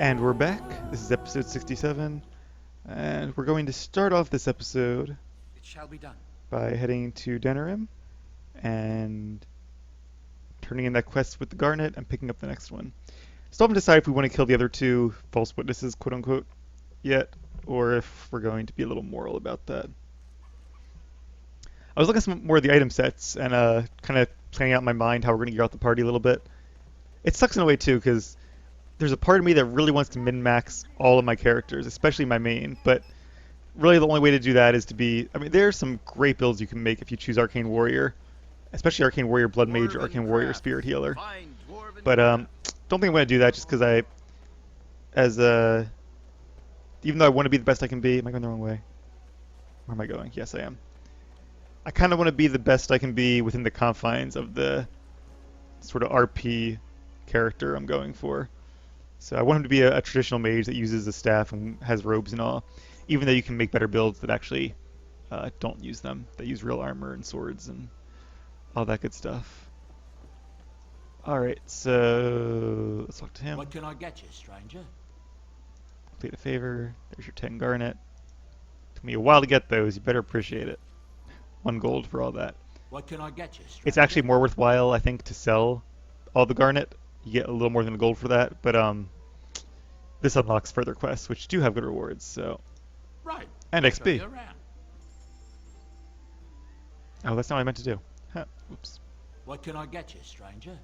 And we're back. This is episode 67, and we're going to start off this episode It shall be done. by heading to Denerim and turning in that quest with the Garnet and picking up the next one. Still haven't decided if we want to kill the other two false witnesses, quote unquote, yet, or if we're going to be a little moral about that. I was looking at some more of the item sets and kind of planning out in my mind how we're going to gear out the party a little bit. It sucks in a way too, because there's a part of me that really wants to min-max all of my characters, especially my main, but really the only way to do that is to be... I mean, there's some great builds you can make if you choose Arcane Warrior, especially Arcane Warrior Blood Mage or Arcane Warrior Spirit Healer. But don't think I'm going to do that just because even though I want to be the best I can be... Am I going the wrong way? Where am I going? Yes, I am. I kind of want to be the best I can be within the confines of the sort of RP character I'm going for. So I want him to be a traditional mage that uses a staff and has robes and all, even though you can make better builds that actually don't use them, that use real armor and swords and all that good stuff. Alright, so let's talk to him. What can I get you, stranger? Complete a favor. There's your 10 garnet. Took me a while to get those, you better appreciate it. 1 gold for all that. What can I get you, stranger? It's actually more worthwhile, I think, to sell all the garnet. You get a little more than a gold for that, but this unlocks further quests, which do have good rewards, so... Right. And I'll XP. show you around. Oh, that's not what I meant to do. Huh, oops. What can I get you, stranger?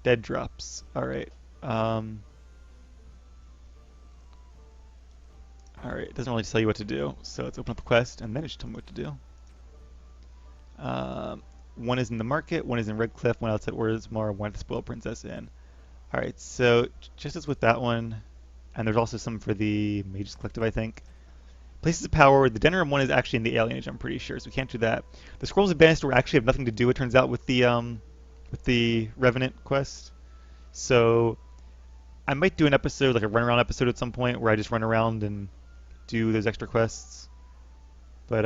Dead drops. Alright. Alright, it doesn't really tell you what to do, so let's open up the quest, and then it should tell me what to do. One is in the market, one is in Redcliffe, one outside Orzammar, one at the Spoiled Princess Inn. Alright, so just as with that one, and there's also some for the Mages Collective, I think. Places of Power, the Denerim one is actually in the Alienage, I'm pretty sure, so we can't do that. The Scrolls of Bannister actually have nothing to do, it turns out, with the Revenant quest. So I might do an episode, like a run-around episode at some point, where I just run around and do those extra quests. But,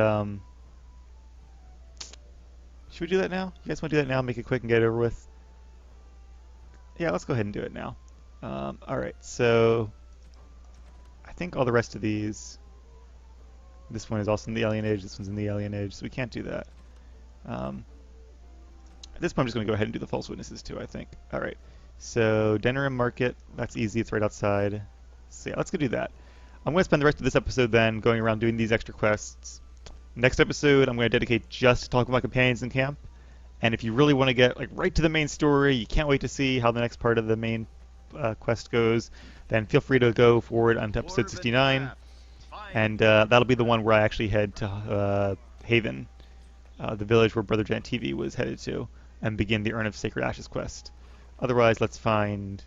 should we do that now? You guys want to do that now? Make it quick and get it over with? Yeah, let's go ahead and do it now. Alright, so I think all the rest of these... This one is also in the Alienage, this one's in the Alienage, so we can't do that. At this point I'm just going to go ahead and do the False Witnesses too, I think. Alright, so Denerim Market, that's easy, it's right outside. So yeah, let's go do that. I'm going to spend the rest of this episode then going around doing these extra quests. Next episode, I'm going to dedicate just to talking about companions in camp. And if you really want to get like right to the main story, you can't wait to see how the next part of the main quest goes, then feel free to go forward onto episode 69. And that'll be the one where I actually head to Haven, the village where Brother Giant TV was headed to, and begin the Urn of Sacred Ashes quest. Otherwise, let's find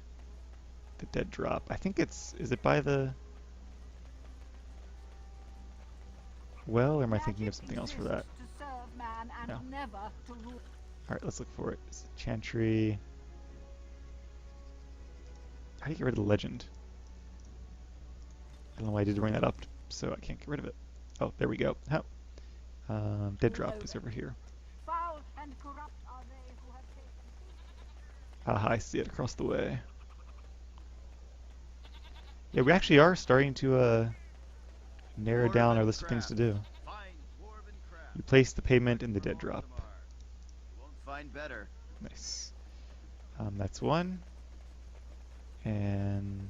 the Dead Drop. I think is it by the... Well, or am I thinking of something else for that? No. Alright, let's look for it. Is it Chantry? How do you get rid of the legend? I don't know why I did bring that up, so I can't get rid of it. Oh, there we go. How? Dead Drop is over here. Aha, I see it across the way. Yeah, we actually are starting to narrow down our list of things to do. You place the payment in the Dead Drop. Nice. That's one. And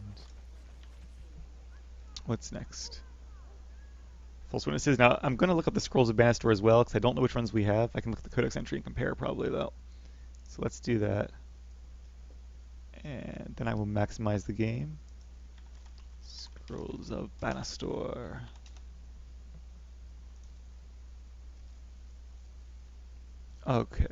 what's next? False Witnesses. Now, I'm going to look up the Scrolls of Bannister as well, because I don't know which ones we have. I can look at the Codex entry and compare probably, though. So let's do that. And then I will maximize the game. Scrolls of Bannister. Okay,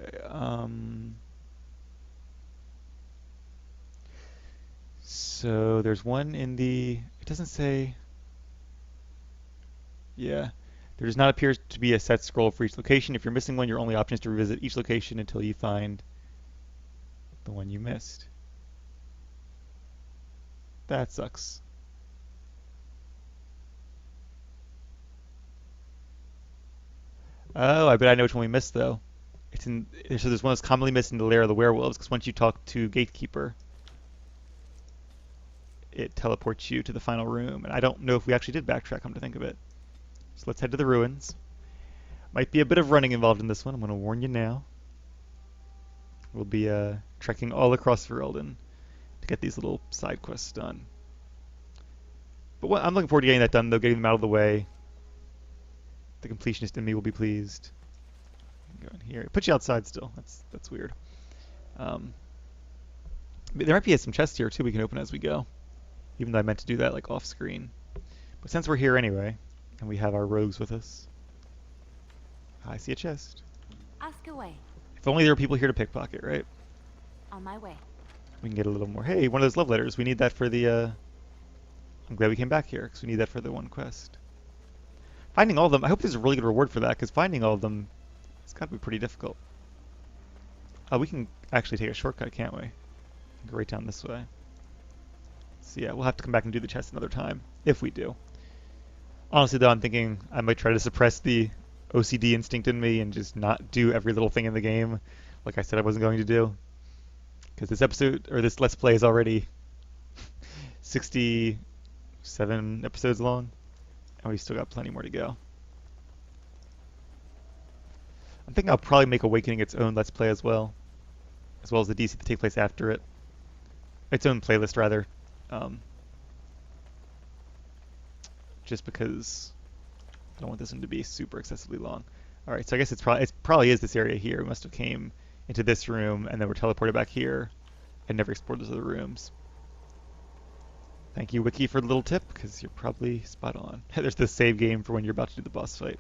so there's one in the... It doesn't say... Yeah. There does not appear to be a set scroll for each location. If you're missing one, your only option is to revisit each location until you find the one you missed. That sucks. Oh, I bet I know which one we missed, though. It's in. So there's one that's commonly missed in the lair of the werewolves, because once you talk to Gatekeeper, it teleports you to the final room. And I don't know if we actually did backtrack, come to think of it. So let's head to the ruins. Might be a bit of running involved in this one. I'm going to warn you now. We'll be trekking all across Ferelden to get these little side quests done. But I'm looking forward to getting that done, though, getting them out of the way. The completionist in me will be pleased. Go in here. It puts you outside still. That's weird. There might be some chests here, too, we can open as we go. Even though I meant to do that, like, off-screen. But since we're here anyway, and we have our rogues with us, I see a chest. Ask away. If only there were people here to pickpocket, right? On my way. We can get a little more. Hey, one of those love letters. We need that for the, I'm glad we came back here, because we need that for the one quest. Finding all of them, I hope there's a really good reward for that, because finding all of them, it's got to be pretty difficult. We can actually take a shortcut, can't we? Go right down this way. So yeah, we'll have to come back and do the chest another time, if we do. Honestly, though, I'm thinking I might try to suppress the OCD instinct in me and just not do every little thing in the game, like I said I wasn't going to do. Because this episode, or this Let's Play is already 67 episodes long, and we've still got plenty more to go. I'm thinking I'll probably make Awakening its own Let's Play as well as the DC to take place after it. Its own playlist, rather. Just because I don't want this one to be super excessively long. Alright, so I guess it probably is this area here. We must have came into this room, and then we're teleported back here, and never explored those other rooms. Thank you, Wiki, for the little tip, because you're probably spot on. There's this save game for when you're about to do the boss fight.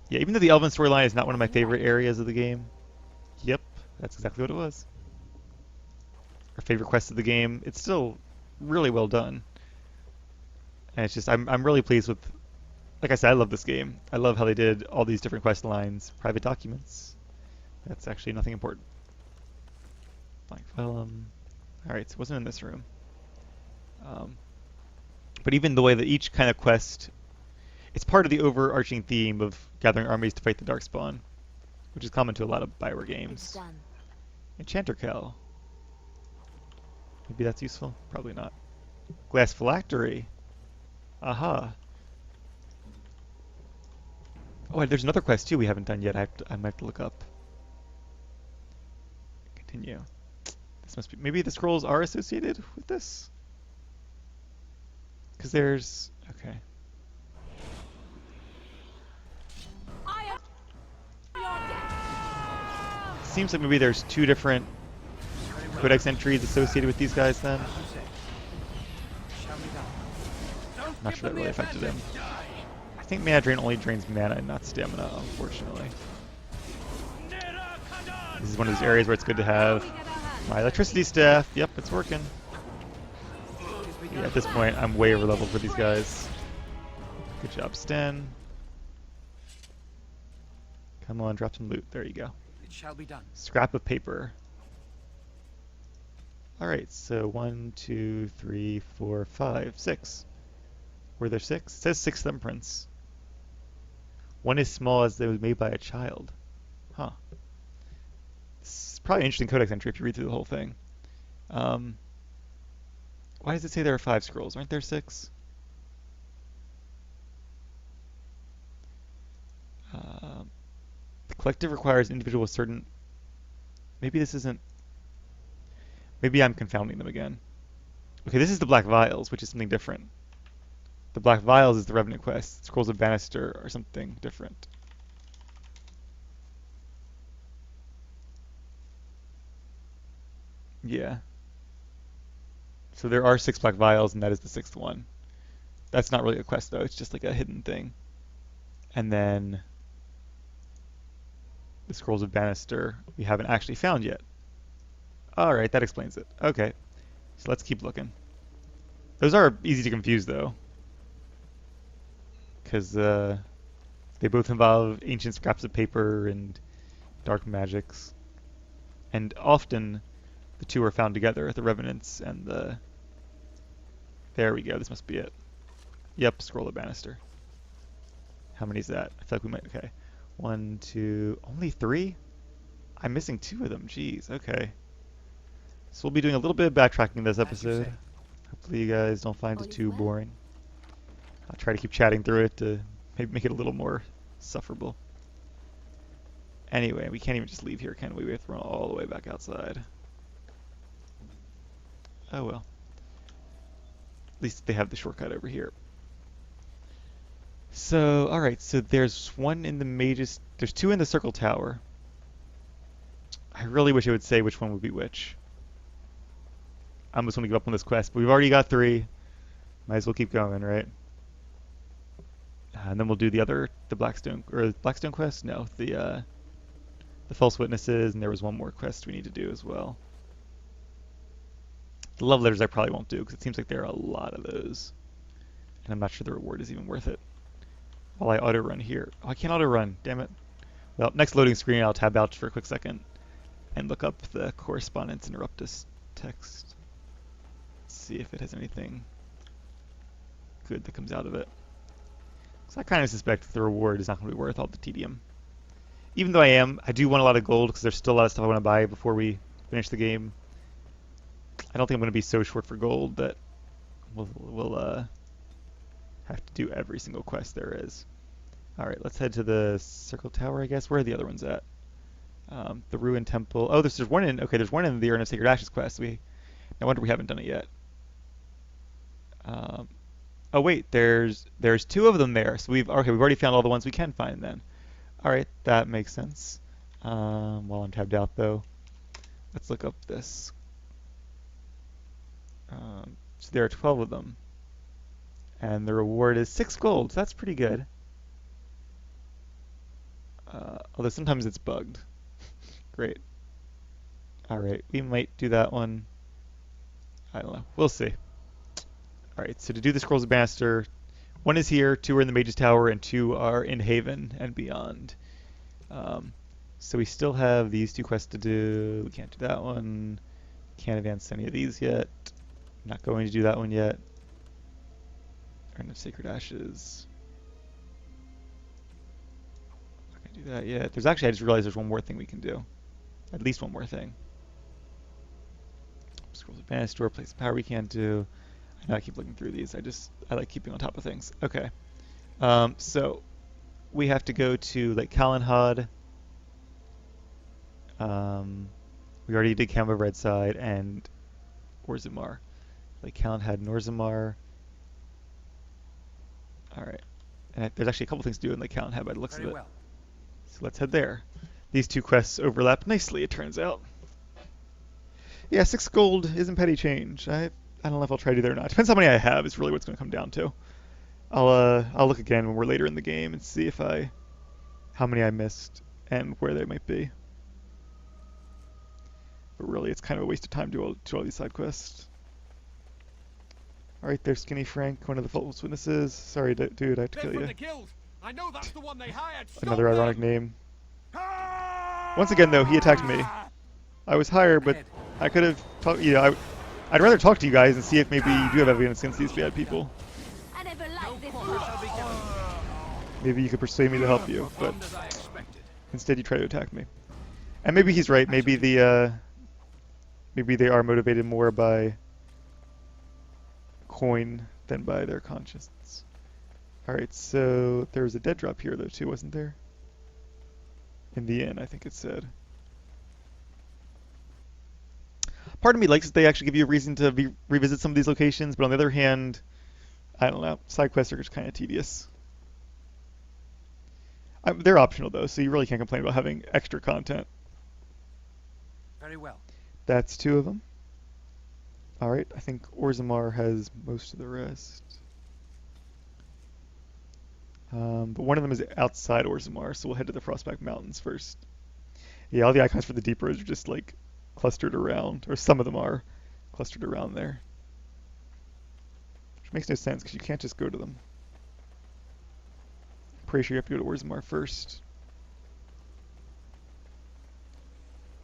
Yeah, even though the Elven storyline is not one of my favorite areas of the game, yep, that's exactly what it was. Our favorite quest of the game, it's still really well done. And it's just, I'm really pleased with, like I said, I love this game. I love how they did all these different quest lines. Private documents. That's actually nothing important. Blank vellum. Alright, so it wasn't in this room. But even the way that each kind of quest, it's part of the overarching theme of gathering armies to fight the Darkspawn, which is common to a lot of Bioware games. It's done. Enchanter Kel. Maybe that's useful? Probably not. Glass phylactery. Aha. Oh, there's another quest too we haven't done yet. I might have to look up. Continue. This must be. Maybe the scrolls are associated with this? Because there's. Okay. Seems like maybe there's two different codex entries associated with these guys then. Not sure that really affected him. I think mana drain only drains mana and not stamina, unfortunately. This is one of those areas where it's good to have my electricity staff. Yep, it's working. Yeah, at this point, I'm way over leveled for these guys. Good job, Sten. Come on, drop some loot. There you go. It shall be done. Scrap of paper. Alright, so 1, 2, 3, 4, 5, 6. Were there 6? It says 6 thumbprints. One is small as they was made by a child. Huh. This is probably an interesting codex entry if you read through the whole thing. Why does it say there are 5 scrolls? Aren't there 6? The collective requires individual certain... Maybe this isn't... Maybe I'm confounding them again. Okay, this is the Black Vials, which is something different. The Black Vials is the Revenant quest. Scrolls of Bannister are something different. Yeah. So there are 6 Black Vials, and that is the 6th one. That's not really a quest, though. It's just like a hidden thing. And then the Scrolls of Bannister we haven't actually found yet. Alright, that explains it. Okay. So let's keep looking. Those are easy to confuse, though. Because they both involve ancient scraps of paper and dark magics. And often the two are found together, the Revenants and the... There we go, this must be it. Yep, Scroll of Bannister. How many is that? I feel like we might... Okay. 1, 2, only 3? I'm missing 2 of them. Jeez, okay. So we'll be doing a little bit of backtracking this As you episode. say. Hopefully you guys don't find All it is too well. boring. I'll try to keep chatting through it to maybe make it a little more sufferable. Anyway, we can't even just leave here, can we? We have to run all the way back outside. Oh well. At least they have the shortcut over here. So, alright, so there's one in the mages. There's 2 in the circle tower. I really wish it would say which one would be which. I almost want to give up on this quest, but we've already got 3. Might as well keep going, right? And then we'll do the Blackstone quest? No, the false witnesses, and there was one more quest we need to do as well. The love letters I probably won't do, because it seems like there are a lot of those. And I'm not sure the reward is even worth it. While I auto-run here. Oh, I can't auto-run, damn it. Well, next loading screen, I'll tab out for a quick second and look up the correspondence interruptus text. See if it has anything good that comes out of it. So I kind of suspect that the reward is not going to be worth all the tedium. Even though I do want a lot of gold because there's still a lot of stuff I want to buy before we finish the game. I don't think I'm going to be so short for gold that we'll have to do every single quest there is. Alright, let's head to the Circle Tower, I guess. Where are the other ones at? The Ruined Temple. Oh, there's one in... Okay, there's one in the Urn of Sacred Ashes quest. No wonder we haven't done it yet. Oh wait, there's 2 of them there. So we've already found all the ones we can find then. Alright, that makes sense. While I'm tabbed out though, let's look up this. So there are 12 of them. And the reward is 6 gold. So that's pretty good. Although sometimes it's bugged. Great. Alright, we might do that one. I don't know. We'll see. Alright, so to do the Scrolls of Bannister, 1 is here, 2 are in the Mage's Tower, and 2 are in Haven and beyond. So we still have these 2 quests to do. We can't do that one. Can't advance any of these yet. Not going to do that one yet. Urn of Sacred Ashes. Not going to do that yet. There's actually, I just realized there's one more thing we can do. At least one more thing. Scrolls of Bannister, Place of Power we can't do. I know I keep looking through these. I like keeping on top of things. Okay. So we have to go to Lake Calenhad. We already did Camp of Redside and Orzammar. Lake Calenhad and Orzammar. Alright. And there's actually a couple things to do in Lake Calenhad by the looks of it. So let's head there. These 2 quests overlap nicely, it turns out. Yeah, 6 gold isn't petty change. I don't know if I'll try to do that or not. Depends how many I have is really what it's going to come down to. I'll look again when we're later in the game and see if how many I missed and where they might be. But really, it's kind of a waste of time to do all these side quests. Alright, there's Skinny Frank, one of the false witnesses. Sorry, dude, I have to kill you. I know that's the one they hired. Another ironic name. Once again, though, he attacked me. I was hired, but I could have talked. I'd rather talk to you guys and see if maybe you do have evidence against these bad people. I never liked this. Maybe you could persuade me to help you, but instead you try to attack me. And maybe he's right. Maybe maybe they are motivated more by coin than by their conscience. Alright, so there was a dead drop here though too, wasn't there? In the inn, I think it said. Part of me likes that they actually give you a reason to revisit some of these locations, but on the other hand, I don't know, side quests are just kind of tedious. They're optional though, so you really can't complain about having extra content. Very well. That's 2 of them. Alright, I think Orzammar has most of the rest. But one of them is outside Orzammar, so we'll head to the Frostback Mountains first. Yeah, all the icons for the Deep Roads are just like clustered around, or some of them are clustered around there. Which makes no sense, because you can't just go to them. Pretty sure you have to go to Orzammar first.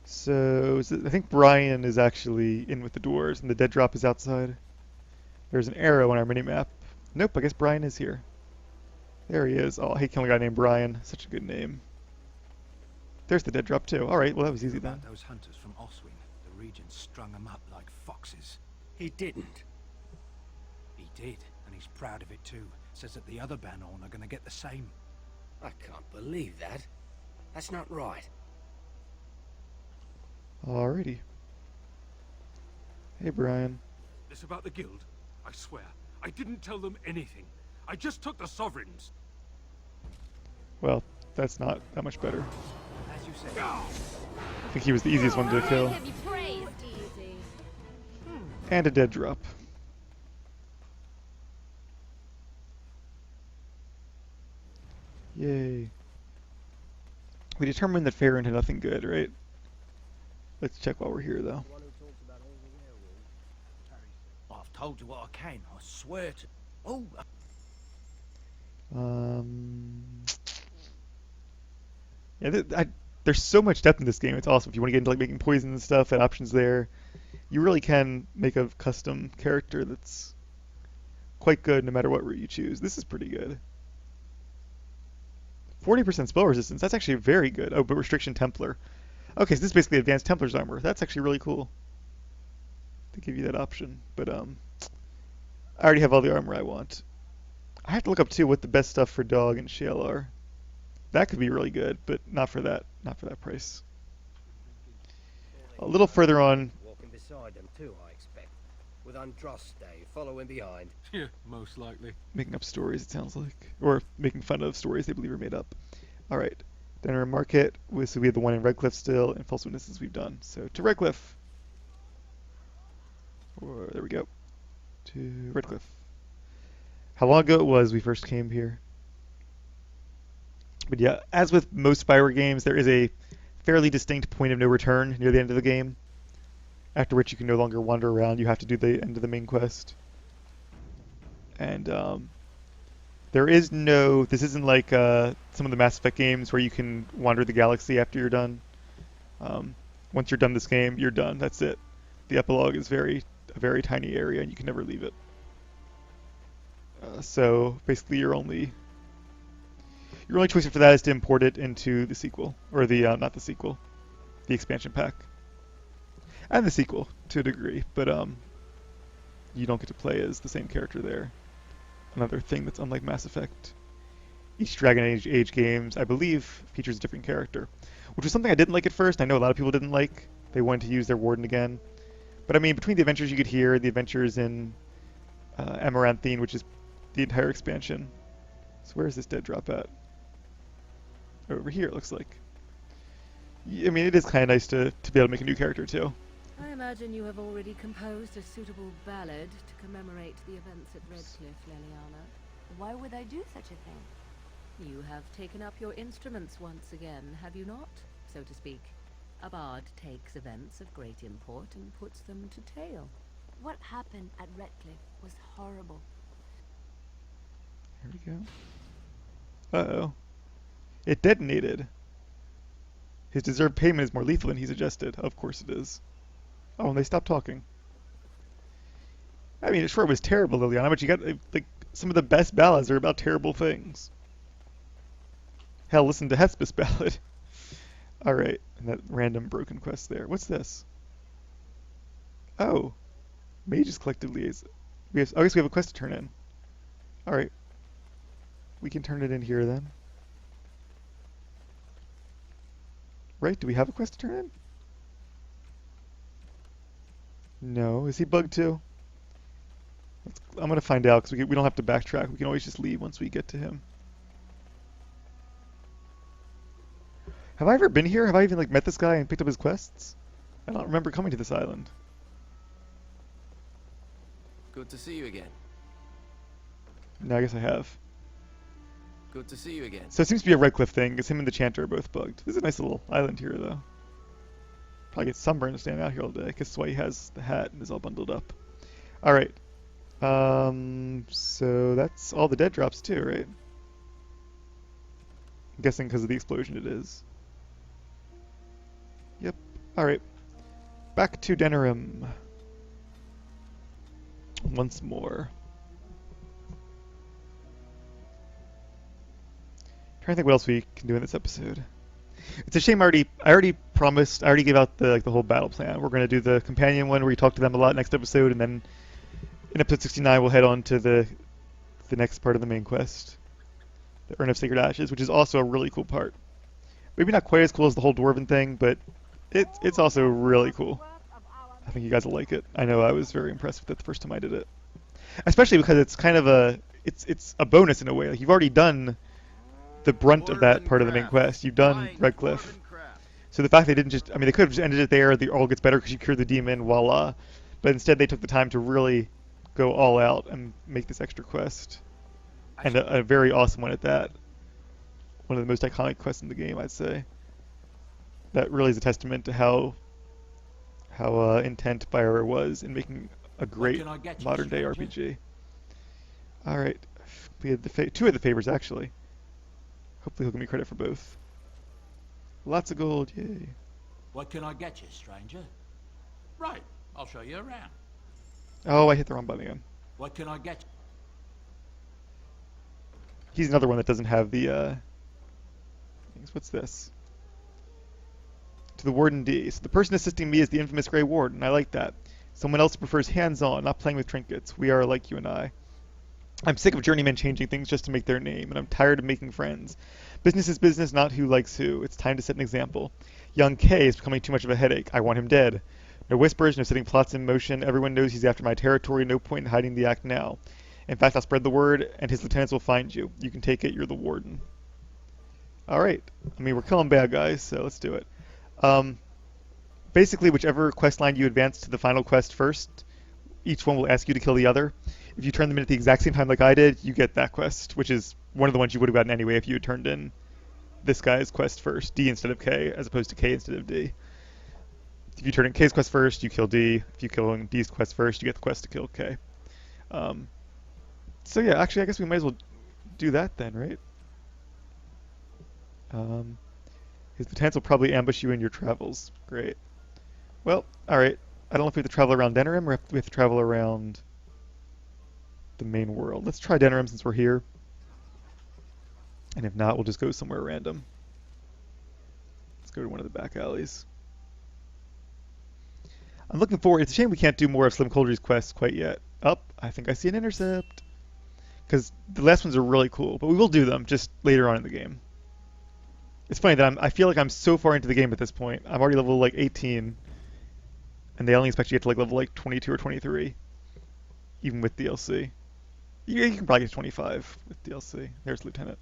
So, I think Brian is actually in with the dwarves, and the dead drop is outside. There's an arrow on our minimap. Nope, I guess Brian is here. There he is. Oh, I hate killing a guy named Brian. Such a good name. There's the dead drop too. All right, well that was easy then. About those hunters from Oswin, the Regent strung them up like foxes. He didn't. He did, and he's proud of it too. Says that the other Banorn are going to get the same. I can't believe that. That's not right. Alrighty. Hey, Brian. This about the guild? I swear, I didn't tell them anything. I just took the sovereigns. Well, that's not that much better. As you say. I think he was the easiest one to kill. Have you praised? Easy. And a dead drop. Yay. We determined that Farron had nothing good, right? Let's check while we're here, though. I've told you what I can. I swear to. Oh. Yeah, there's so much depth in this game. It's awesome. If you want to get into like making poison and stuff, and options there, you really can make a custom character that's quite good no matter what route you choose. This is pretty good. 40% spell resistance. That's actually very good. Oh, but restriction Templar. Okay, so this is basically advanced Templar's armor. That's actually really cool. To give you that option, but I already have all the armor I want. I have to look up too what the best stuff for dog and shale are. That could be really good, but not for that price. A little further on. Walking beside them too, I expect. With Andraste following behind. Yeah, most likely. Making up stories, it sounds like, or making fun of stories they believe are made up. All right, Dinner and Market. So we have the one in Redcliffe still, and False Witnesses we've done. So to Redcliffe. Or, there we go. To Redcliffe. How long ago it was we first came here. But yeah, as with most Spyro games, there is a fairly distinct point of no return near the end of the game, after which you can no longer wander around. You have to do the end of the main quest. And there is no... This isn't like some of the Mass Effect games where you can wander the galaxy after you're done. Once you're done this game, you're done. That's it. The epilogue is a very tiny area, and you can never leave it. So basically, your only choice after that is to import it into the sequel, or the not the sequel, the expansion pack, and the sequel to a degree. But you don't get to play as the same character there. Another thing that's unlike Mass Effect. Each Dragon Age games, I believe, features a different character, which was something I didn't like at first. I know a lot of people didn't like. They wanted to use their Warden again. But I mean, between the adventures you get here, the adventures in Amaranthine, which is the entire expansion. So where is this dead drop at? Over here, it looks like. I mean, it is kind of nice to be able to make a new character, too. I imagine you have already composed a suitable ballad to commemorate the events at Redcliffe, Leliana. Why would I do such a thing? You have taken up your instruments once again, have you not? So to speak. A bard takes events of great import and puts them to tale. What happened at Redcliffe was horrible. Here we go. Uh-oh. It detonated. His deserved payment is more lethal than he suggested. Of course it is. Oh, and they stopped talking. I mean, sure, it was terrible, Liliana, but you got, like, some of the best ballads are about terrible things. Hell, listen to Hespe's ballad. Alright, and that random broken quest there. What's this? Oh. Mages collected liaison. I guess we have a quest to turn in. Alright. We can turn it in here then. Right, do we have a quest to turn in? No. Is he bugged too? I'm going to find out, because we don't have to backtrack. We can always just leave once we get to him. Have I ever been here? Have I even like met this guy and picked up his quests? I don't remember coming to this island. Good to see you again. No, I guess I have. Good to see you again. So it seems to be a Redcliffe thing, because him and the Chanter are both bugged. This is a nice little island here, though. Probably get sunburned to stand out here all day, because that's why he has the hat and is all bundled up. Alright. So that's all the dead drops too, right? I'm guessing because of the explosion it is. Yep. Alright. Back to Denerim. Once more. Trying to think what else we can do in this episode. It's a shame I already promised, I already gave out the whole battle plan. We're going to do the companion one where you talk to them a lot next episode, and then in episode 69 we'll head on to the next part of the main quest, the Urn of Sacred Ashes, which is also a really cool part. Maybe not quite as cool as the whole dwarven thing, but it's also really cool. I think you guys will like it. I know I was very impressed with it the first time I did it, especially because it's kind of it's a bonus in a way. Like, you've already done the brunt of that part of the main quest. You've done Redcliffe. So the fact they didn't just, I mean, they could have just ended it there, the all gets better because you cured the demon, voila. But instead they took the time to really go all out and make this extra quest. And a very awesome one at that. One of the most iconic quests in the game, I'd say. That really is a testament to how intent BioWare was in making a great modern day RPG. Alright, we had two of the favors actually. Hopefully he'll give me credit for both. Lots of gold, yay. What can I get you, stranger? Right, I'll show you around. Oh, I hit the wrong button again. What can I get you? He's another one that doesn't have the things. What's this? To the Warden D. So the person assisting me is the infamous Grey Warden. I like that. Someone else prefers hands-on, not playing with trinkets. We are like you and I. I'm sick of journeymen changing things just to make their name, and I'm tired of making friends. Business is business, not who likes who. It's time to set an example. Young K is becoming too much of a headache. I want him dead. No whispers, no setting plots in motion. Everyone knows he's after my territory. No point in hiding the act now. In fact, I'll spread the word, and his lieutenants will find you. You can take it. You're the warden. All right. I mean, we're killing bad guys, so let's do it. Basically, whichever quest line you advance to the final quest first, each one will ask you to kill the other. If you turn them in at the exact same time like I did, you get that quest, which is one of the ones you would have gotten anyway if you had turned in this guy's quest first, D instead of K, as opposed to K instead of D. If you turn in K's quest first, you kill D. If you kill D's quest first, you get the quest to kill K. So yeah, actually, I guess we might as well do that then, right? His lieutenants will probably ambush you in your travels. Great. Well, alright. I don't know if we have to travel around Denerim or if we have to travel around the main world. Let's try Denerim since we're here. And if not, we'll just go somewhere random. Let's go to one of the back alleys. I'm looking forward. It's a shame we can't do more of Slim Coldry's quests quite yet. I think I see an intercept. Because the last ones are really cool, but we will do them just later on in the game. It's funny that I feel like I'm so far into the game at this point. I'm already level like 18, and they only expect you to get to like level like 22 or 23, even with DLC. You can probably get to 25 with DLC. There's Lieutenant.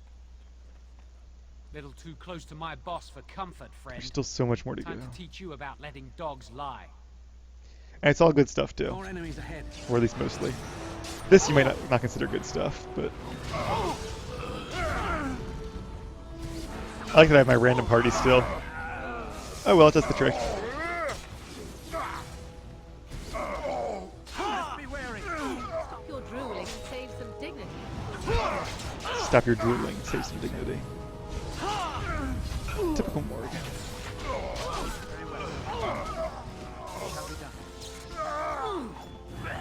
Little too close to my boss for comfort, friend. There's still so much more to Time go. to teach you about letting dogs lie. And it's all good stuff too. More enemies ahead. Or at least mostly. This you might not consider good stuff, but I like that I have my random party still. Oh well, it does the trick. Be wary. Stop your drooling and save some dignity. Stop your drooling, save some dignity. Typical Morg.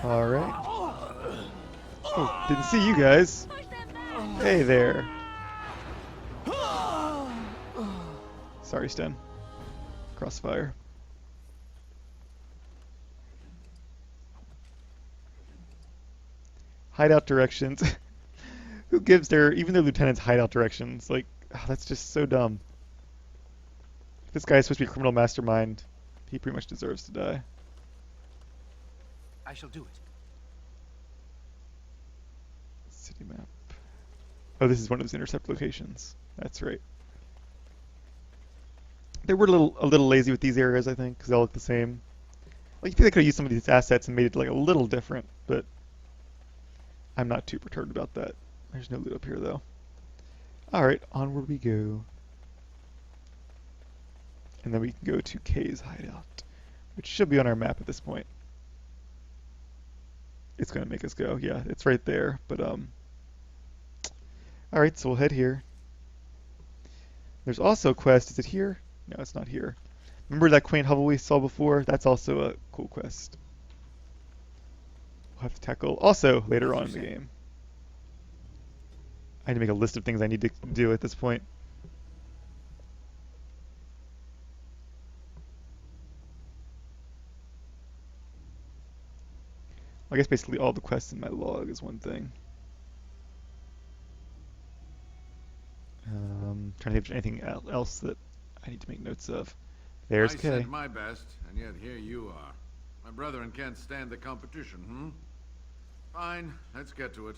Alright. Oh, didn't see you guys. Hey there. Sorry, Sten. Crossfire. Hideout directions. Who gives even their lieutenants hideout directions? Like, that's just so dumb. If this guy is supposed to be a criminal mastermind, he pretty much deserves to die. I shall do it. City map. Oh, this is one of those intercept locations. That's right. They were a little lazy with these areas, I think, because they all look the same. Like, you think they could have used some of these assets and made it like a little different, but I'm not too perturbed about that. There's no loot up here, though. Alright, onward we go. And then we can go to K's hideout, which should be on our map at this point. It's going to make us go. Yeah, it's right there, but alright, so we'll head here. There's also a quest. Is it here? No, it's not here. Remember that quaint hovel we saw before? That's also a cool quest. We'll have to tackle also later on in the game. I need to make a list of things I need to do at this point. I guess basically all the quests in my log is one thing. Trying to think of anything else that I need to make notes of. There's I Kay. said my best, and yet here you are. My brethren can't stand the competition, Fine, let's get to it.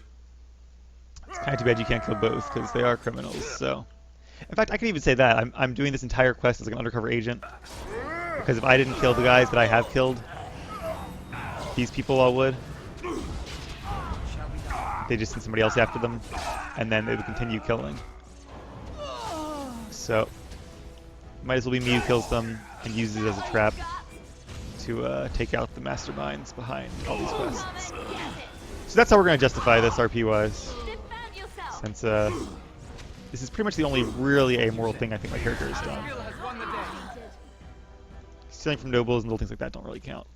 It's kind of too bad you can't kill both, because they are criminals, so... In fact, I can even say that. I'm doing this entire quest as like an undercover agent. Because if I didn't kill the guys that I have killed, these people all would. They just send somebody else after them, and then they would continue killing. So, might as well be me who kills them and uses it as a trap to take out the masterminds behind all these quests. So that's how we're going to justify this RP-wise. Since this is pretty much the only really amoral thing I think my character has done. Stealing from nobles and little things like that don't really count.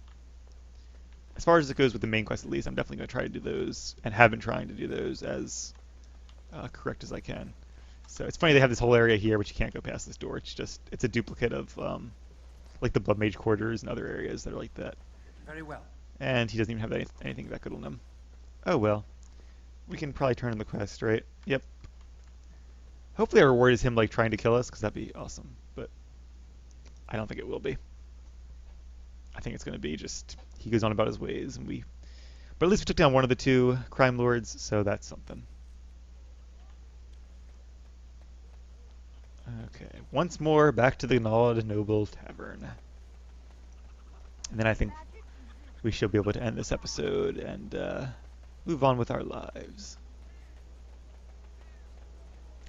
As far as it goes with the main quest at least, I'm definitely going to try to do those, and have been trying to do those as correct as I can. So it's funny they have this whole area here, but you can't go past this door. It's a duplicate of like the Blood Mage quarters and other areas that are like that. Very well. And he doesn't even have anything that good on him. Oh well. We can probably turn in the quest, right? Yep. Hopefully our reward is him like trying to kill us, because that'd be awesome. But I don't think it will be. I think it's going to be just he goes on about his ways, and we. But at least we took down one of the two crime lords, so that's something. Okay, once more back to the Gnawed Noble Tavern. And then I think we should be able to end this episode and move on with our lives.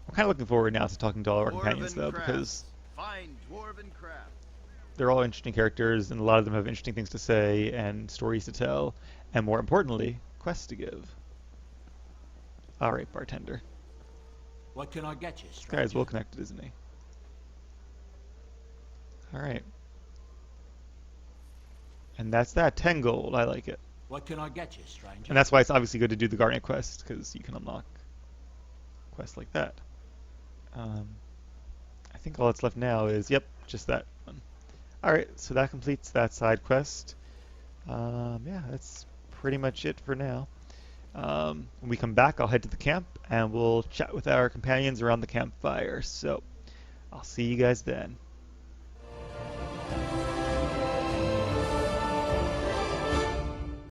I'm kind of looking forward now to talking to all of our companions, though, because fine dwarven craft. They're all interesting characters, and a lot of them have interesting things to say and stories to tell, and more importantly, quests to give. All right, bartender. What can I get you, This stranger? guy's well connected, isn't he? All right. And that's that. 10 gold. I like it. What can I get you, stranger? And that's why it's obviously good to do the Garnet quest, because you can unlock quests like that. I think all that's left now is, yep, just that one. Alright, so that completes that side quest. Yeah, that's pretty much it for now. When we come back, I'll head to the camp, and we'll chat with our companions around the campfire. So, I'll see you guys then.